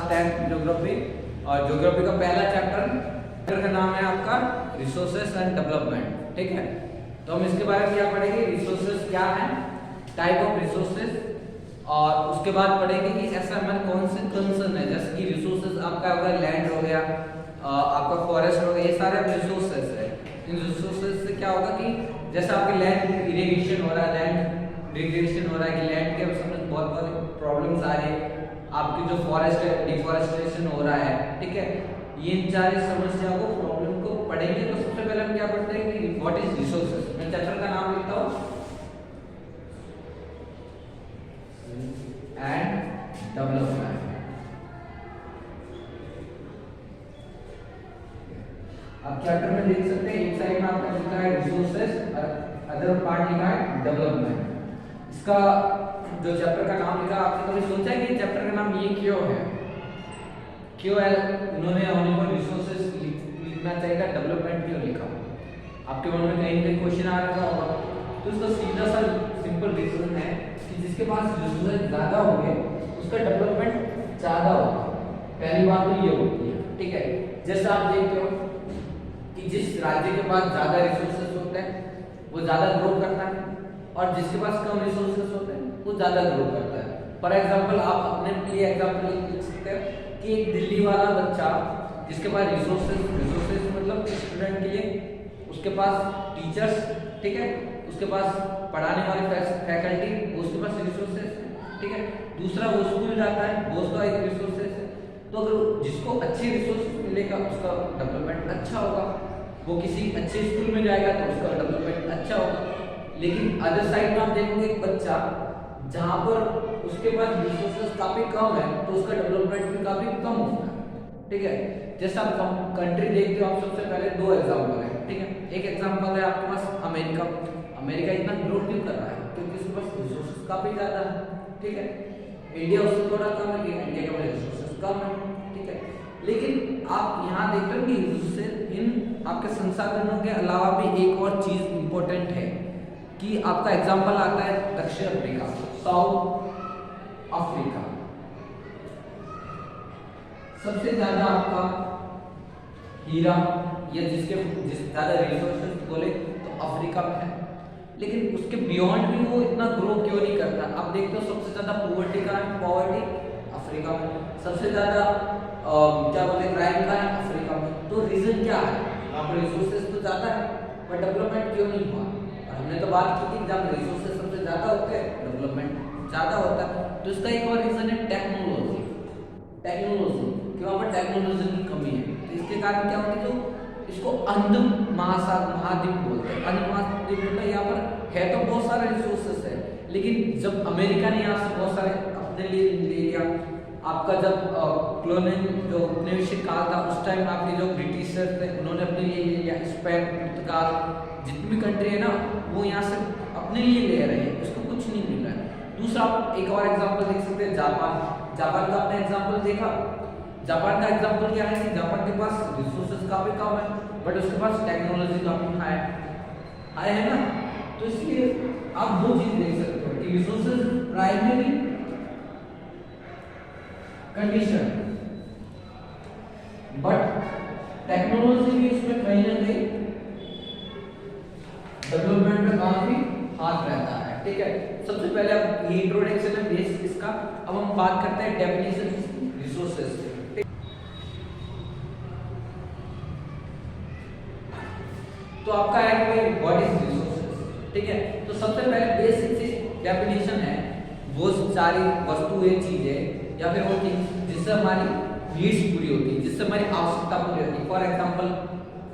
10 geography. और geography का पहला चैप्टर का नाम है आपका रिसोर्सेस एंड डेवलपमेंट। ठीक है, तो हम इसके बारे में क्या पढ़ेंगे, रिसोर्सेस क्या है, टाइप ऑफ रिसोर्सेस, और उसके बाद पढ़ेंगे कि ऐसा हमारे कौन से कंसर्न है। जैसे कि रिसोर्सेज आपका होगा लैंड हो गया, आपका फॉरेस्ट हो गया, ये सारे रिसोर्सेज है। इन रिसोर्सेज से क्या होगा कि जैसे आपके लैंड इरिगेशन हो रहा है, लैंड डिग्रेडेशन हो रहा है कि लैंड के समझ बहुत प्रॉब्लम्स आ रही है, आपकी जो फॉरेस्ट है डिफॉरेस्टेशन हो रहा है। ठीक है, ये सारी समस्या को प्रॉब्लम को पढ़ेंगे। तो सबसे पहले हम क्या पढ़ते हैं कि व्हाट इज रिसोर्सेज। मैं चैप्टर का नाम लिखता हूँ एंड डेवलपमेंट। आप चैप्टर में देख सकते हैं एक साइड में आपका लिखा है रिसोर्सेज और अदर पार्ट लिखा है डेवलपमेंट। इसका जो चैप्टर का नाम लिखा, आपने कभी सोचा है कि चैप्टर का नाम ये क्यों है? क्यों है उन्होंने ओनली फॉर रिसोर्सेज लिखना चाहिए था, डेवलपमेंट क्यों लिखा? आपके मन में कहीं कहीं क्वेश्चन आ रहा होगा। तो इसका सीधा सा सिंपल रीजन है कि जिसके पास रिसोर्सेज ज्यादा होंगे उसका डेवलपमेंट ज्यादा होगा। पहली बात तो ये होती है। ठीक है, जैसे आप देखते हो कि जिस राज्य के पास ज्यादा रिसोर्सेज होते हैं वो ज्यादा ग्रो करता है, और जिसके पास कम रिसोर्सेज होते हैं वो ज्यादा ग्रो करता है। फॉर एग्जांपल आप अपने लिए एग्जांपल लिख सकते हैं कि एक दिल्ली वाला बच्चा जिसके पास रिसोर्सेज मतलब स्टूडेंट के लिए उसके पास टीचर्स, ठीक है, उसके पास पढ़ाने वाले फैकल्टी, उसके पास रिसोर्सेज है। ठीक है, दूसरा वो स्कूल जाता है, वो उसका एक रिसोर्सेज है। तो अगर जिसको अच्छे रिसोर्सेज मिलेगा उसका डेवलपमेंट अच्छा होगा, वो किसी अच्छे स्कूल में जाएगा तो उसका डेवलपमेंट अच्छा होगा। लेकिन अदर साइड में आप देखोगे एक बच्चा जहां पर उसके पास रिसोर्सेज काफी कम है तो उसका डेवलपमेंट भी काफी कम होता है। ठीक है, जैसे आप कंट्री देखते हो, आप सबसे पहले दो एग्जांपल है। ठीक है, एक एग्जांपल है आपके पास अमेरिका। अमेरिका इतना ग्रो क्यों कर रहा है? क्योंकि उसके पास रिसोर्सेज काफी ज्यादा है। ठीक है, इंडिया उससे थोड़ा कम है, इंडिया के पास रिसोर्सेज कम है। ठीक है, लेकिन आप यहाँ देख रहे हो कि रिसोर्सेज इन आपके संसाधनों के अलावा भी एक और चीज इंपॉर्टेंट है कि आपका एग्जांपल आता है दक्षिण अफ्रीका, साउथ अफ्रीका। सबसे ज्यादा आपका हीरा या जिस ज्यादा रिसोर्सेज बोले तो अफ्रीका में है, लेकिन उसके बियॉन्ड भी वो इतना ग्रो क्यों नहीं करता? आप देखते हो सबसे ज्यादा पॉवर्टी का है, पॉवर्टी अफ्रीका में। सबसे ज्यादा क्या बोलते हैं क्राइम का है अफ्रीका में। तो रीजन क्या है? वहाँ पर रिसोर्सेज तो ज्यादा है पर डेवलपमेंट क्यों नहीं हुआ? और हमने तो बात की थी जब रिसोर्सेज सबसे ज्यादा होते हैं डेवलपमेंट ज्यादा होता है। तो इसका एक और रीजन है टेक्नोलॉजी। कि वहाँ पर टेक्नोलॉजी की कमी है। तो इसके कारण क्या होता है, जो इसको अंध महाद्वीप बोलते हैं। अंध महाद्वीप मतलब यहाँ पर है तो बहुत सारे रिसोर्सेस है, लेकिन जब अमेरिका ने यहाँ से बहुत सारे अपने लिए ले लिया, आपका जब कॉलोनियल जो उपनिवेशिक काल था उस टाइम आपके जो ब्रिटिशर्स थे उन्होंने अपने लिए ले लिया। स्पेन, पुर्तगाल, जितनी भी कंट्री है ना वो यहाँ से अपने लिए ले रहे हैं, उसको कुछ नहीं मिल रहा है। दूसरा एक और एग्जांपल देख सकते हैं जापान। जापान का आपने एग्जांपल देखा। जापान का एग्जांपल क्या है कि जापान के पास रिसोर्सेज काफी कम है बट उसके पास टेक्नोलॉजी काफी हाई है ना। तो इसलिए आप दो चीज देख सकते हो कि resources primary condition but technology भी इसमें कहीं ना कहीं डेवलपमेंट में काफी हाथ रहता है। ठीक है, सबसे पहले अब ये इंट्रोडक्शन है बेस इसका। अब हम बात करते हैं डेफिनेशन रिसोर्सेज। तो आपका है कि व्हाट इज रिसोर्सेज। ठीक है, तो सबसे पहले बेसिक सी डेफिनेशन है वो सारी वस्तुएं, चीजें या फिर वो चीज जिससे हमारी नीड्स पूरी होती है, जिससे हमारी आवश्यकता पूरी होती है। फॉर एग्जांपल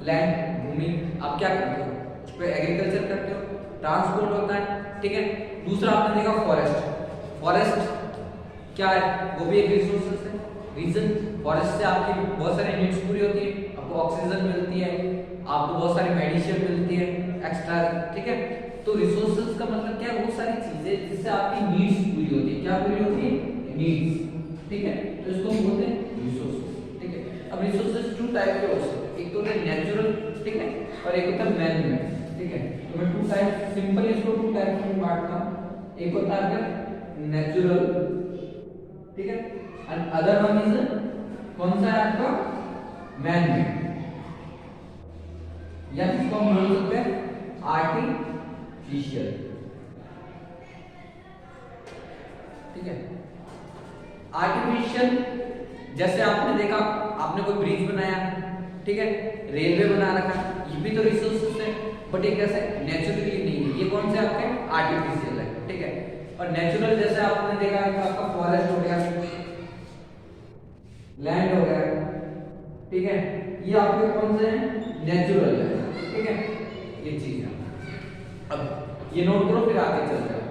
लैंड, भूमि, आप क्या करते हो? उस पर एग्रीकल्चर करते हो, ट्रांसपोर्ट होता है। ठीक है, दूसरा आपने देखा फॉरेस्ट। फॉरेस्ट क्या है? वो भी एक रिसोर्सेज है। रीजन फॉरेस्ट से आपकी बहुत सारी नीड्स पूरी होती है, आपको ऑक्सीजन मिलती है, आपको बहुत सारी मेडिसिन मिलती है एक्स्ट्रा। ठीक है, तो रिसोर्सेज का मतलब क्या है? वो सारी चीजें जिससे आपकी नीड्स पूरी होती है। क्या पूरी होती है? नीड्स। ठीक है, तो इसको बोलते हैं रिसोर्सेज। ठीक है, अब रिसोर्सेज टू टाइप के हो सकते हैं, एक तो होता है नेचुरल, ठीक है, और एक होता है मैन मेड। ठीक है, तो मैं टू टाइप सिंपल इसको टू टाइप में बांटता हूं। एक होता है नेचुरल, ठीक है, एंड अदर वन इज कौन सा है आपका मैन मेड, या इसको हम बोल सकते हैं आर्टिफिशियल। ठीक है, आर्टिफिशियल जैसे आपने देखा, आपने कोई ब्रिज बनाया, ठीक है, रेलवे बना रखा, ये भी तो रिसोर्सेस है, बट ये कैसे नेचुरली नहीं है, ये कौन से आपके आर्टिफिशियल है। ठीक है, और नेचुरल जैसे आपने देखा कि आपका फॉरेस्ट हो गया, लैंड हो गया, ठीक है, ये आपके कौन से हैं नेचुरल है। ठीक है, ये चीज है। अब ये नोट करो, फिर आगे चलते हैं।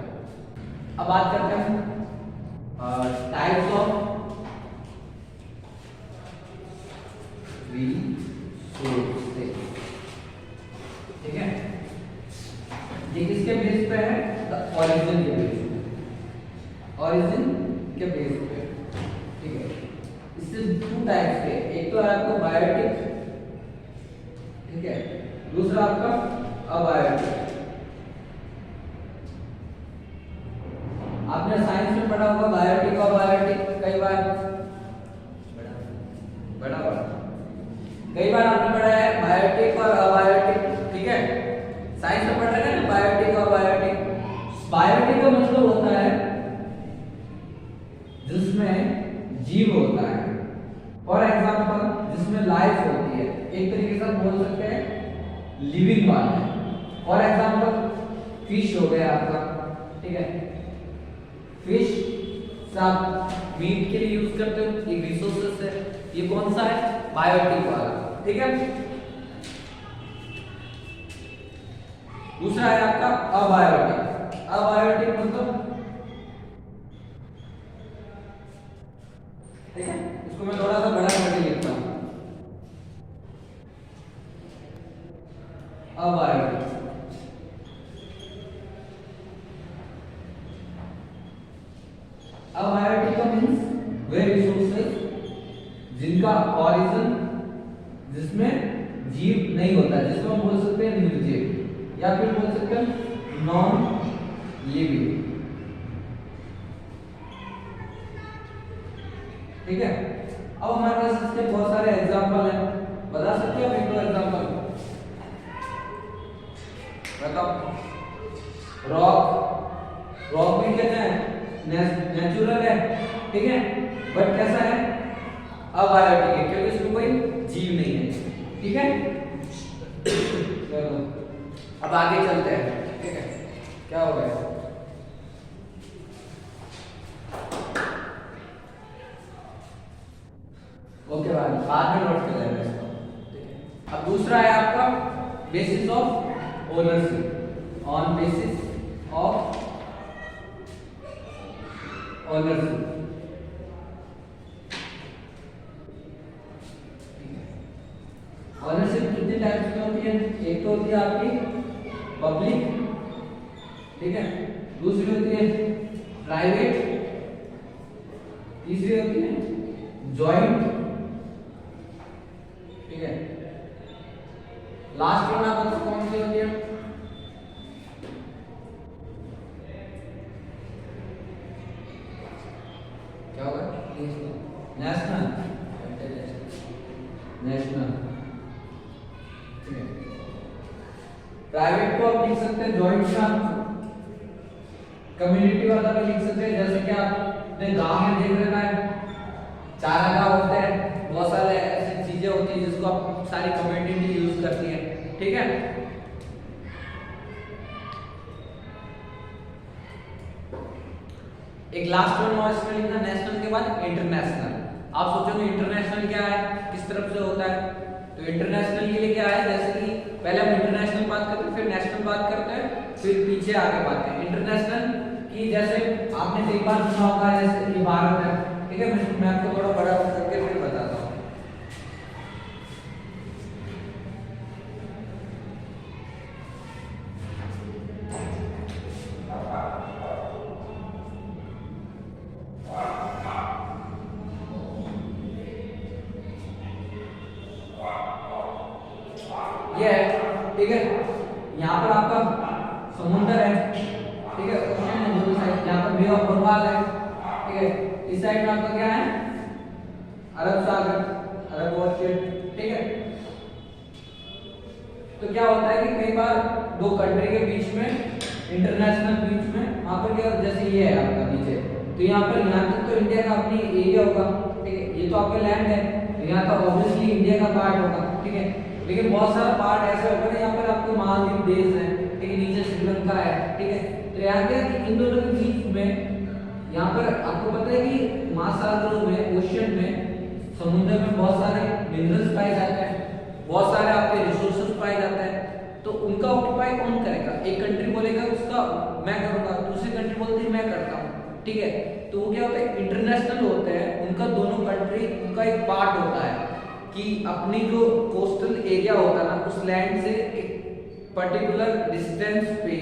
अब बात करते हैं टाइप्स ऑफ रिसोर्सेज। ठीक है, ये किसके बेस पे है, ओरिजिन के बेस पे, ओरिजिन के बेस पे। ठीक है, इससे टू टाइप्स के, एक तो है आपका बायोटिक, ठीक है, दूसरा आपका अबायोटिक। आपने साइंस में पढ़ा होगा बायोटिक और अबायोटिक, कई बार कई बार आपने पढ़ा है बायोटिक और अबायोटिक। ठीक है, साइंस में पढ़ रहे हैं ना बायोटिक और अबायोटिक। बायोटिक का मतलब होता है जिसमें जीव होता है, फॉर एग्जांपल जिसमें लाइफ होती है, एक तरीके से हम बोल सकते हैं लिविंग पार्ट है। फॉर एग्जांपल फिश हो गया आपका, ठीक है, फिश आप मीट के लिए यूज करते हो, एक रिसोर्सेस है, ये कौन सा है बायोटिक वाला। ठीक है, दूसरा है आपका अबायोटिक। अबायोटिक मतलब, ठीक है, इसको मैं थोड़ा सा बड़ा करके लिखता हूं, अबायोटिक। अबायोटिक का मींस वे रिसोर्सेज जिनका ओरिजिन, जिसमें जीव नहीं होता, जिसको हम बोल सकते हैं निर्जीव, या फिर बोल सकते हैं नॉन लिविंग। ठीक है, अब हमारे पास इसके बहुत सारे एग्जांपल हैं, बता सकते हो एक दो एग्जांपल बताओ। रॉक, रॉक भी कहते हैं नेचुरल है, ठीक है, बट कैसा है अबायोटिक है, क्योंकि इसमें कोई जीव नहीं है। ठीक है, चलो अब आगे चलते हैं। ठीक है, क्या हो गया, ओके, बाद में नोट कर लेना इसको। अब दूसरा है आपका basis of ownership, on basis of ownership. Ownership कितने टाइप्स की होती है, एक तो होती है आपकी पब्लिक, ठीक है, दूसरी होती है प्राइवेट, तीसरी होती है जॉइंट, ठीक है, लास्ट वन आप बताओ कौन सी होती है, क्या होगा, नेशनल, नेशनल। प्राइवेट को आप लिख सकते हैं जॉइंट का, कम्युनिटी वाला भी लिख सकते हैं, जैसे कि आपने गांव में देख रखा है चारागाह होते हैं, बहुत सारे ऐसी चीजें होती हैं जिसको आप सारी कम्युनिटी यूज करती है। ठीक है, एक लास्ट वन और इसमें लिखना नेशनल के बाद इंटरनेशनल। आप सोचोगे इंटरनेशनल क्या है, किस तरफ से होता है, तो इंटरनेशनल के लिए क्या है, जैसे कि पहले हम इंटरनेशनल बात करते हैं, फिर नेशनल बात करते हैं, फिर पीछे आगे बात करते हैं। इंटरनेशनल की जैसे आपने कई बार सुना होगा, जैसे ये भारत है, ठीक है, मैं आपको थोड़ा बड़ा करके फिर बताता हूँ। ये है, ठीक है, यहाँ पर आपका समुद्र है, ठीक है, ओशन है, दोनों साइड, यहाँ पर बे ऑफ बंगाल है, ठीक है, इस साइड में आपका क्या है अरब सागर, अरब ऑर्चिड, ठीक है। तो क्या होता है कि कई बार दो कंट्री के बीच में, इंटरनेशनल बीच में, वहां पर क्या, जैसे ये है आपका नीचे, तो यहाँ पर, यहाँ तक तो इंडिया का अपनी एरिया होगा, ठीक है, ये तो आपका लैंड है, तो यहाँ का ऑब्वियसली इंडिया का पार्ट होगा, ठीक है। लेकिन बहुत सारा पार्ट ऐसा होगा ना, यहाँ पर आपको महाद्वीप देश है, ठीक है, नीचे श्रीलंका है, ठीक है। तो यहाँ क्या कि इन दोनों के बीच में, यहाँ पर आपको पता है कि महासागरों में, ओशियन में, समुद्र में बहुत सारे मिनरल्स पाए जाते हैं, बहुत सारे आपके रिसोर्सेज पाए जाते हैं। तो उनका ऑक्यूपाई कौन करेगा? एक कंट्री बोलेगा उसका मैं करूंगा, दूसरी कंट्री बोलती है मैं करता हूँ, ठीक है। तो वो क्या होता है, इंटरनेशनल होते हैं, उनका दोनों कंट्री, उनका एक पार्ट होता है कि अपनी जो कोस्टल एरिया होता है ना, उस लैंड से एक पर्टिकुलर डिस्टेंस पे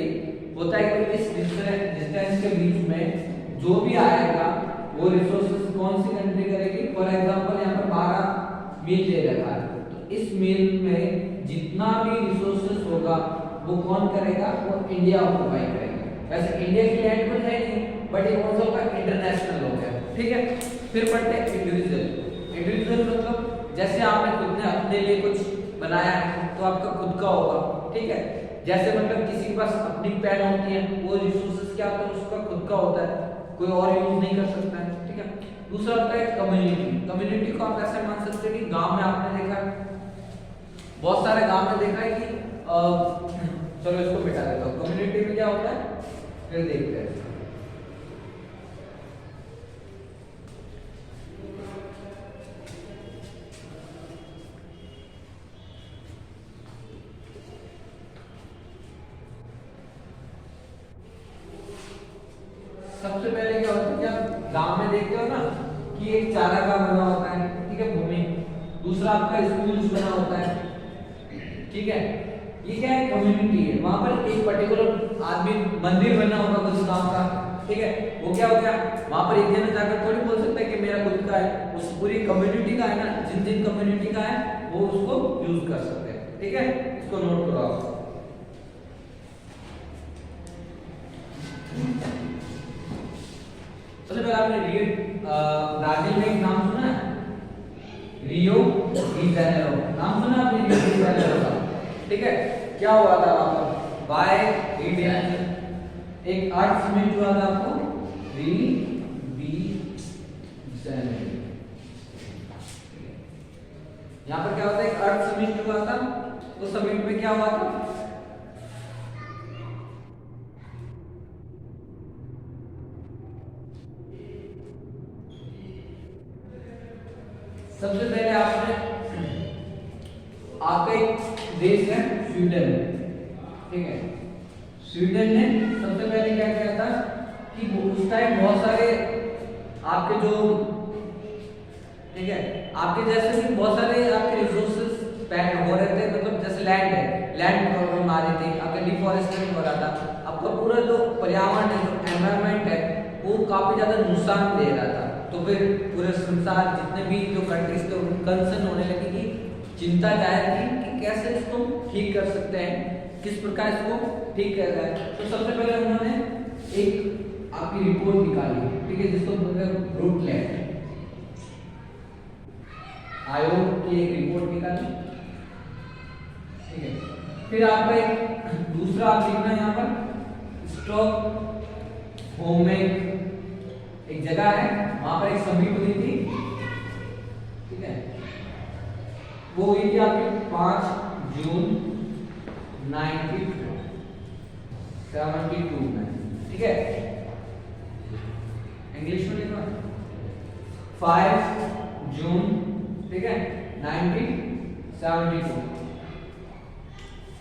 होता है कि इस डिस्टेंस के बीच में जो भी आएगा वो रिसोर्सेज कौन सी कंट्री करेगी। फॉर एग्जांपल यहाँ पर 12 मील ले रखा है, तो इस मील में जितना भी रिसोर्सेज होगा वो कौन करेगा, वो इंडिया ऑक्युपाई करेगा। वैसे इंडिया की लैंड पर है नहीं, बट ये कौन सा होगा, इंटरनेशनल हो गया, ठीक है। फिर पढ़ते हैं इंडिविजुअल। इंडिविजुअल मतलब जैसे आपने खुद ने अपने लिए कुछ बनाया है तो आपका खुद का होगा, ठीक है। जैसे मतलब किसी के पास अपनी पेन होती है, वो रिसोर्सेज क्या होता है, उसका खुद का होता है, कोई और यूज नहीं कर सकता है, ठीक है। दूसरा होता है कम्युनिटी। कम्युनिटी को आप ऐसे मान सकते हैं कि गांव में आपने देखा है, बहुत सारे गांव में देखा है कि चलो इसको मिटा देता हूँ। कम्युनिटी में क्या होता है, फिर देखते हैं। सबसे पहले क्या होता है कि आप गांव में देखते हो ना कि एक चारागाह बना होता है, ठीक है, भूमि। दूसरा आपका स्कूल्स बना होता है, ठीक है। ये क्या है, कम्युनिटी है। वहां पर एक पर्टिकुलर आदमी मंदिर बना होगा कुछ गांव का, ठीक है। वो क्या हो गया, वहां पर एक जन जाकर थोड़ी बोल सकता है कि मेरा खुद का है, उस पूरी कम्युनिटी का है ना, जिन जिन कम्युनिटी का है वो उसको यूज कर सकते हैं, ठीक है। इसको नोट करो आप। सबसे पहले आपने ब्राजील में एक नाम सुना है, रियो डी जेनेरो, नाम सुना आपने रियो डी जेनेरो का, ठीक है। क्या हुआ था वहां पर, बाय एक अर्थ समिट हुआ था आपको, री बी जेनेरो। यहाँ पर क्या होता है, एक अर्थ समिट हुआ था, उस समिट में क्या हुआ था, सबसे पहले आपने, आपका एक देश है स्वीडन, ठीक है। स्वीडन ने सबसे पहले क्या किया था कि उस टाइम बहुत सारे आपके जो, ठीक है, आपके जैसे कि बहुत सारे आपके रिसोर्सेज पैक हो रहे थे, मतलब जैसे लैंड है, लैंड प्रॉब्लम आ रही थी, आपका डिफॉरेस्टेशन हो रहा था, आपका पूरा जो पर्यावरण है, जो एनवायरनमेंट है, वो काफी ज्यादा नुकसान दे रहा था। तो फिर पूरे संसार जितने भी जो कंट्रीज थे उनको कंसर्न होने लगी कि चिंता जाहिर की कि कैसे इसको ठीक कर सकते हैं, किस प्रकार इसको ठीक किया जाए। तो सबसे पहले उन्होंने एक आपकी रिपोर्ट निकाली, ठीक है, जिसको बोलते हैं ब्रूटलैंड आयोग की एक रिपोर्ट निकाली, ठीक है। फिर आपका एक दूसरा आप लिखना यहाँ पर, स्टॉक होम में एक जगह है, वहां पर एक समिट हुई थी, ठीक है। वो हुई थी आपकी 5 जून 1972 में, ठीक है। इंग्लिश में लिखो, 5 जून, ठीक है, 1972,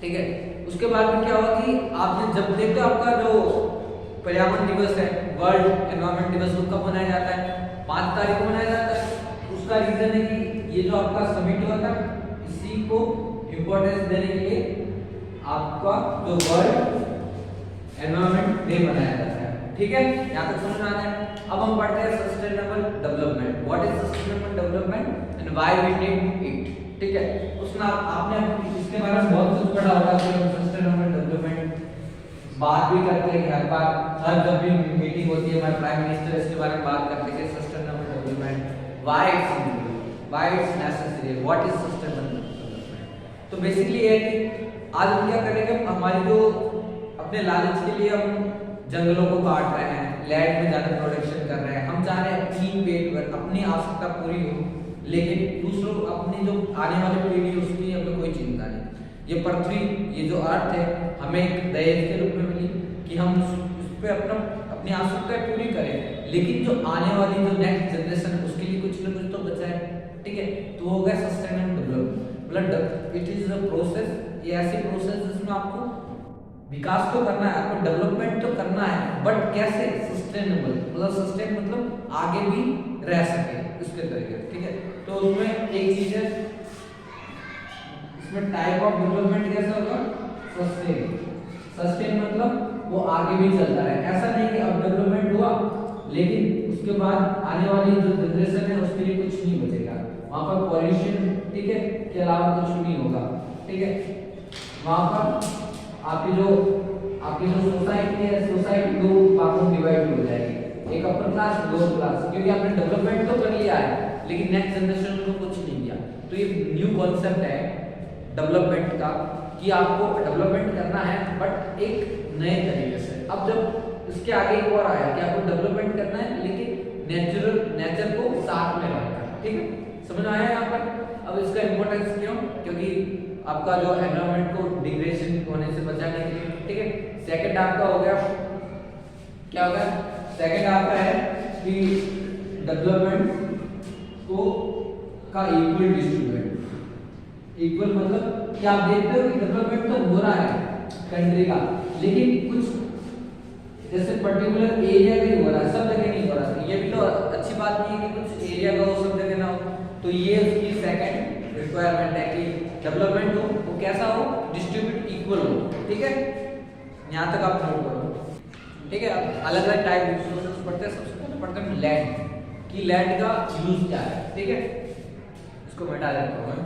ठीक है। उसके बाद में क्या हुआ कि आपने जब देखते हो आपका जो पर्यावरण दिवस है, वर्ल्ड एनवायरमेंट दिवस, वो कब मनाया जाता है, 5 तारीख को मनाया जाता है। उसका रीजन है कि ये जो आपका समिट हुआ था, इसी को इंपॉर्टेंस देने के लिए आपका जो वर्ल्ड एनवायरमेंट डे मनाया जाता है, ठीक है। यहाँ तक समझ में आता है। अब हम पढ़ते हैं sustainable development. What is sustainable development and why we need it, ठीक है। उसमें आपने इसके बारे में बहुत कुछ पढ़ा होगा कि सस्टेनेबल डेवलपमेंट बात भी करते हैं, हर बार, हर जब भी मीटिंग होती है हमारे प्राइम मिनिस्टर इसके बारे में बात करते हैं, sustainable development why it's important, why it's necessary, what is sustainable development. तो बेसिकली ये है कि आज हम क्या करेंगे, हमारी जो अपने लालच के लिए हम जंगलों को काट रहे हैं, लैंड में ज्यादा प्रोडक्शन कर रहे हैं, हम चाह रहे हैं अपनी पेट भर अपनी आवश्यकता पूरी हो, लेकिन दूसरों अपनी जो आने वाली पीढ़ी है उसकी हमें कोई चिंता नहीं। ये पृथ्वी, ये जो अर्थ है, हमें एक दहेज के रूप में मिली कि हम उस पे अपनी आवश्यकताएं पूरी करें, लेकिन जो आने वाली जो नेक्स्ट जनरेशन है उसके लिए कुछ ना कुछ तो बचा है, ठीक है। तो हो गया सस्टेनेबल डेवलपमेंट। मतलब इट इज अ प्रोसेस, ये ऐसी प्रोसेस जिसमें आपको विकास तो करना है, आपको डेवलपमेंट तो करना है, बट कैसे, सस्टेनेबल, मतलब सस्टेन मतलब आगे भी रह सके उसके तरीके, ठीक है। तो उसमें एक चीज है, इसमें टाइप ऑफ डेवलपमेंट कैसा होगा, सस्टेन। सस्टेन मतलब वो आगे भी चलता रहे, ऐसा नहीं कि अब डेवलपमेंट हुआ लेकिन उसके बाद आने वाली जो जनरेशन है उसके लिए कुछ नहीं बचेगा, वहां पर पॉल्यूशन, ठीक है, के अलावा कुछ नहीं होगा, ठीक है। वहां पर आपकी जो सोसाइटी है, सोसाइटी दो भागों में डिवाइड हो जाएगी, एक अपर क्लास, लोअर क्लास, क्योंकि आपने डेवलपमेंट तो कर लिया है लेकिन नेक्स्ट जनरेशन को कुछ नहीं दिया। तो ये न्यू कॉन्सेप्ट है डेवलपमेंट का कि आपको डेवलपमेंट करना है बट एक नए तरीके से। अब जब इसके आगे एक और आया कि आपको डेवलपमेंट करना है लेकिन नेचर को साथ में रखना, ठीक है, समझ में आया यहाँ पर। अब इसका इंपॉर्टेंस क्यों, क्योंकि आपका जो एनवायरनमेंट को डिग्रेडेशन होने से बचाने के लिए, ठीक है। सेकंड आपका हो गया, क्या हो गया, सेकंड आपका है कि डेवलपमेंट को का इक्वल डिस्ट्रीब्यूट। इक्वल मतलब कि आप देखते हो कि डेवलपमेंट तो हो रहा है कंट्री का, लेकिन कुछ जैसे पर्टिकुलर एरिया का ही हो रहा है, सब जगह नहीं हो रहा। ये भी तो अच्छी बात नहीं है कि कुछ एरिया का हो सब जगह ना हो। तो ये उसकी सेकंड रिक्वायरमेंट है कि डेवलपमेंट हो वो कैसा हो, डिस्ट्रीब्यूट इक्वल हो, ठीक है। यहाँ तक आप नोट करो, ठीक है। अलग अलग टाइप रिसोर्सेज पढ़ते हैं, सबसे पहले पढ़ते हैं लैंड कि लैंड का यूज क्या है, ठीक है। इसको मिटा देता हूँ मैं।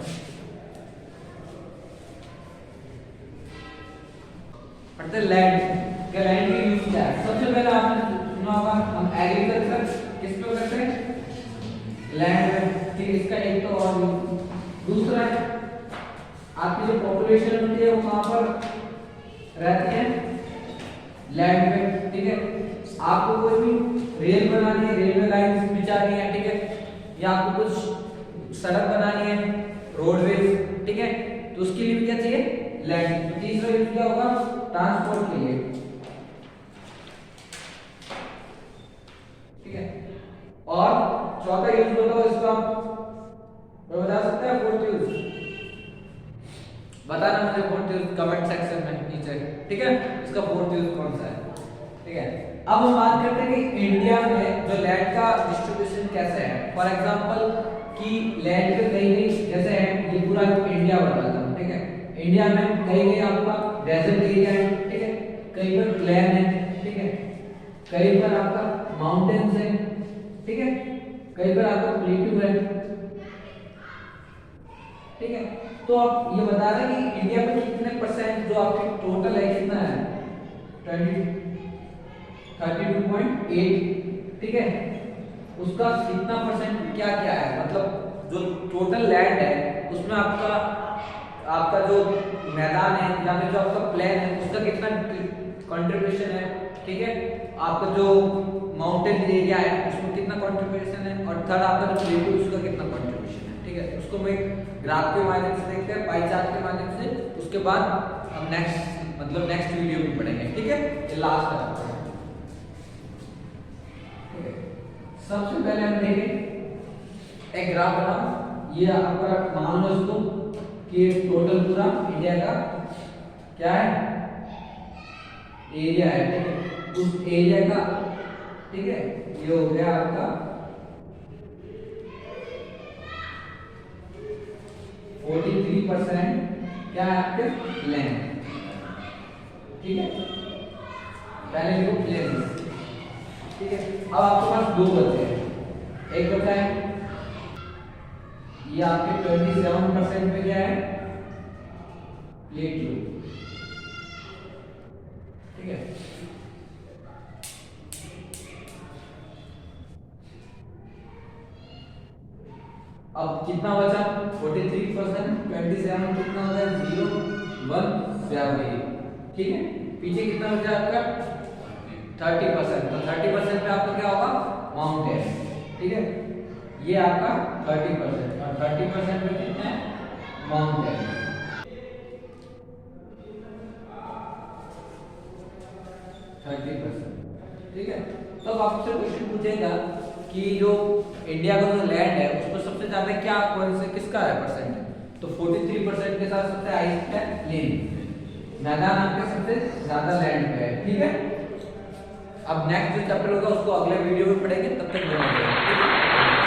पढ़ते हैं लैंड, क्या लैंड का यूज क्या है। सबसे पहले आपने सुना होगा हम एग्रीकल्चर किस पे करते हैं, लैंड में, ठीक है। इसका एक तो और दूसरा है आपकी जो पॉपुलेशन होती है वो कहां पर रहती है, लैंड पे, ठीक है। आपको कोई भी रेल बनानी है, रेलवे लाइंस बिछानी है, ठीक है, या आपको कुछ सड़क बनानी है, रोडवेज, ठीक है, तो उसके लिए भी क्या चाहिए, लैंड। तो तीसरा यूज क्या होगा, ट्रांसपोर्ट के लिए, ठीक है। और चौथा यूज बताओ इसका, बता सकते हैं फोर्थ यूज, बताना मुझे फोर्थ यूज कमेंट सेक्शन में नीचे, ठीक है। इसका फोर्थ यूज कौन सा है, ठीक है। अब हम बात करते हैं कि इंडिया में जो लैंड का डिस्ट्रीब्यूशन कैसे है। फॉर एग्जांपल कि लैंड पे कहीं जैसे है, ये पूरा इंडिया बताता हूं, ठीक है। इंडिया में कहीं आपका डेजर्ट एरिया है, ठीक है, कहीं पर प्लेन है, ठीक है, कहीं पर आपका माउंटेन्स है, ठीक है, कहीं पर आपका प्लेटू है, ठीक है। तो आप ये बता रहे हैं कि इंडिया में कितने परसेंट जो आपके टोटल है कितना है, 32.8, ठीक है, उसका कितना परसेंट क्या क्या है, मतलब जो टोटल लैंड है उसमें आपका जो मैदान है या फिर जो आपका प्लेन है उसका कितना कंट्रीब्यूशन है, ठीक है। आपका जो माउंटेन एरिया है उसमें कितना कंट्रीब्यूशन है, और थर्ड आपका जो प्लेटू उसका कितना कंट्रीब्यूशन है, ठीक है। उसको मैं ग्राफ के माध्यम से देखते हैं, पाई चार्ट के माध्यम से, उसके बाद हम नेक्स्ट वीडियो में पढ़ेंगे, ठीक है। ये लास्ट है, ठीक है। सबसे पहले हम देखें एक ग्राफ बना, ये आपका मान लो इसको कि टोटल पूरा इंडिया का क्या है, एरिया है, ठीक है। उस एरिया का, ठीक है, ये हो गया आपका 43% क्या है आपके लैंड, ठीक है। पहले देखो प्लेन, ठीक है। अब आपके पास दो बचे हैं, एक बचा है ये आपके 27% पे क्या है, प्लेटू, ठीक है। अब कितना बचा 43%, 27 कितना हो जाए 0 1 7। ठीक है, पीछे कितना बचा आपका 30%, तो 30% पे आपका क्या होगा माउंटेन। ठीक है, ये आपका 30% और 30% पे कितना है माउंटेन। 30%। ठीक है, तो अब आपसे क्वेश्चन पूछेगा कि जो इंडिया का जो लैंड है उस पर सबसे ज्यादा क्या कौन से किसका है परसेंट, तो 43% के साथ सबसे हाईएस्ट है लेन, मैदान आपके सबसे ज्यादा लैंड पे है। ठीक है, अब नेक्स्ट जो चैप्टर होगा उसको अगले वीडियो में पढ़ेंगे, तब तक बने रहिए।